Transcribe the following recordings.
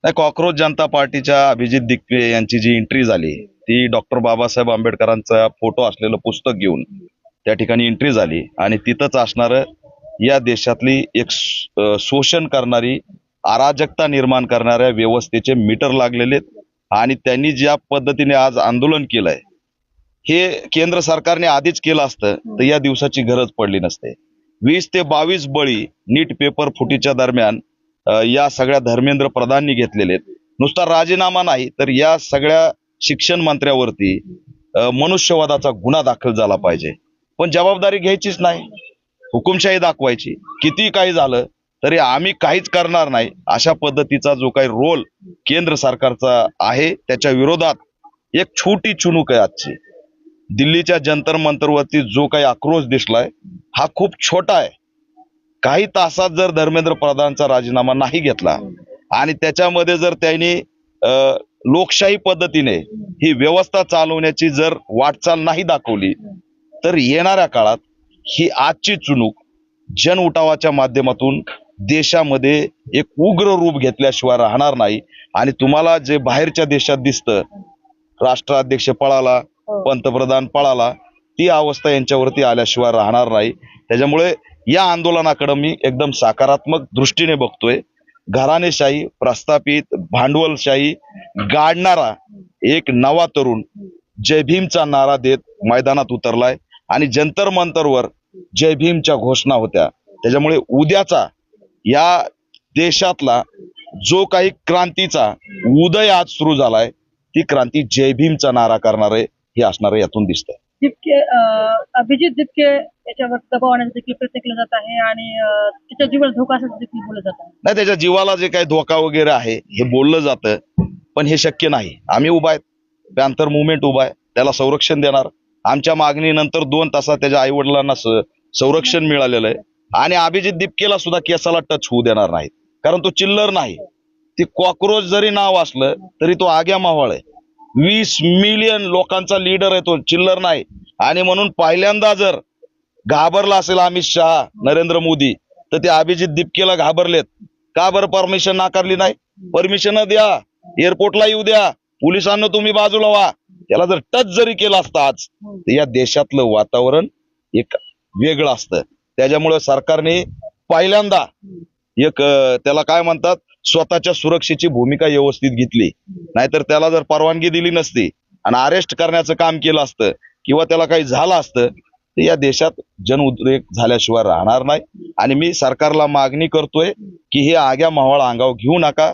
नाही, कॉक्रोच जनता पार्टीच्या अभिजित दिगवे यांची जी एंट्री झाली ती डॉक्टर बाबासाहेब आंबेडकरांचा फोटो असलेलं पुस्तक घेऊन त्या ठिकाणी एंट्री झाली आणि तिथंच असणारं या देशातली एक शोषण करणारी, अराजकता निर्माण करणाऱ्या व्यवस्थेचे मीटर लागलेले आहेत. आणि त्यांनी ज्या पद्धतीने आज आंदोलन केलंय हे केंद्र सरकारने आधीच केलं असतं तर या दिवसाची गरज पडली नसते. 20 ते 22 बळी नीट पेपर फुटीच्या दरम्यान या सगळ्या धर्मेंद्र प्रधाननी घेतलेले आहेत. नुसता राजीनामा नाही तर या सगळ्या शिक्षण मंत्र्यावरती मनुष्यवधाचा गुन्हा दाखल झाला पाहिजे. पण जबाबदारी घ्यायचीच नाही, हुकुमशाही दाखवायची. किती काही झालं तरी आम्ही काहीच करणार नाही अशा पद्धतीचा जो काही रोल केंद्र सरकारचा आहे त्याच्या विरोधात एक छोटी चुणूक आहे आजची. दिल्लीच्या जंतर मंतरवरती जो काही आक्रोश दिसलाय हा खूप छोटा आहे. काही तासात जर धर्मेंद्र प्रधानचा राजीनामा नाही घेतला आणि त्याच्यामध्ये जर त्यांनी लोकशाही पद्धतीने ही व्यवस्था चालवण्याची जर वाटचाल नाही दाखवली तर येणाऱ्या काळात ही आजची चुणूक जन उठावाच्या माध्यमातून देशामध्ये एक उग्र रूप घेतल्याशिवाय राहणार नाही. आणि तुम्हाला जे बाहेरच्या देशात दिसतं, राष्ट्राध्यक्ष पळाला, पंतप्रधान पळाला, ती अवस्था यांच्यावरती आल्याशिवाय राहणार नाही. त्याच्यामुळे या आंदोलनाकडे मी एकदम सकारात्मक दृष्टीने बघतोय. घराणेशाही प्रस्थापित भांडवलशाही गाडणारा एक नवा तरुण जय भीमचा नारा देत मैदानात उतरलाय आणि जंतर मंतरवर जय भीमच्या घोषणा होत्या. त्याच्यामुळे उद्याचा या देशातला जो काही क्रांतीचा उदय आज सुरू झालाय ती क्रांती जय भीमचा नारा करणार आहे हे असणार यातून दिसतंय. दिपके अभिजित दिपके याच्यावर दबाव आणण्याचा देखील प्रयत्न केला जात आहे आणि त्याच्या जीवाला धोका असं देखील बोललं जात आहे. नाही, त्याच्या जीवाला जे काही धोका वगैरे आहे हे बोललं जातं पण हे शक्य नाही. आम्ही उभा आहेत, पॅन्थर मुवमेंट उभा आहे, त्याला संरक्षण देणार. आमच्या मागणीनंतर 2 तासात त्याच्या आई वडिलांना संरक्षण मिळालेलं आहे आणि अभिजित दिपकेला सुद्धा केसाला टच होऊ देणार नाही, कारण तो चिल्लर नाही. ती कॉक्रोच जरी नाव असलं तरी तो आग्या मावळ आहे. 20 मिलियन लोकांचा लीडर आहे तो, चिल्लर नाही. आणि म्हणून पहिल्यांदा जर घाबरला असेल अमित शहा, नरेंद्र मोदी, तर ते अभिजित दिपकेला घाबरलेत. का बरं परमिशन नाकारली नाही? परमिशन द्या, एअरपोर्टला येऊ द्या, पोलिसांना तुम्ही बाजूला व्हा. त्याला जर टच जरी केला असता आज तर या देशातलं वातावरण एक वेगळं असतं. त्याच्यामुळे सरकारने पहिल्यांदा एक त्याला काय म्हणतात, स्वतःच्या सुरक्षेची भूमिका व्यवस्थित घेतली. नाहीतर त्याला जर परवानगी दिली नसती आणि अरेस्ट करण्याचं काम केलं असतं किंवा त्याला काही झालं असतं तर या देशात जन उद्रेक झाल्याशिवाय राहणार नाही. आणि मी सरकारला मागणी करतोय की हे आग्या मावळ अंगावर घेऊ नका.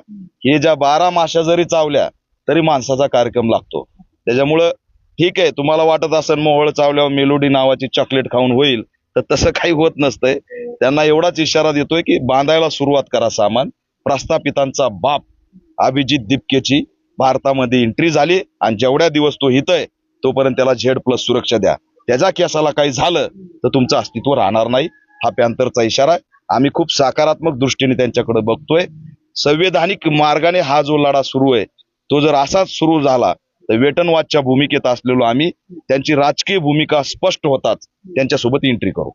हे ज्या 12 माश्या जरी चावल्या तरी माणसाचा कार्यक्रम लागतो. त्याच्यामुळं ठीक आहे, तुम्हाला वाटत असेल मोहळ चावल्यावर मेलोडी नावाची चॉकलेट खाऊन होईल, तर तसं काही होत नसतंय. त्यांना एवढाच इशारा देतोय की बांधायला सुरुवात करा सामान. प्रस्थापितांचा बाप अभिजित दिपकेची भारतामध्ये एंट्री झाली आणि जेवढ्या दिवस तो हित आहे तोपर्यंत त्याला Z+ सुरक्षा द्या. त्याच्या केसाला काही झालं तर तुमचं अस्तित्व राहणार नाही. हा पॅन्थरचा इशारा आहे. आम्ही खूप सकारात्मक दृष्टीने त्यांच्याकडे बघतोय. संवैधानिक मार्गाने हा जो लढा सुरू आहे तो जर असाच सुरू झाला तर वेटनवादच्या भूमिकेत असलेलो आम्ही त्यांची राजकीय भूमिका स्पष्ट होताच त्यांच्यासोबत एंट्री करू.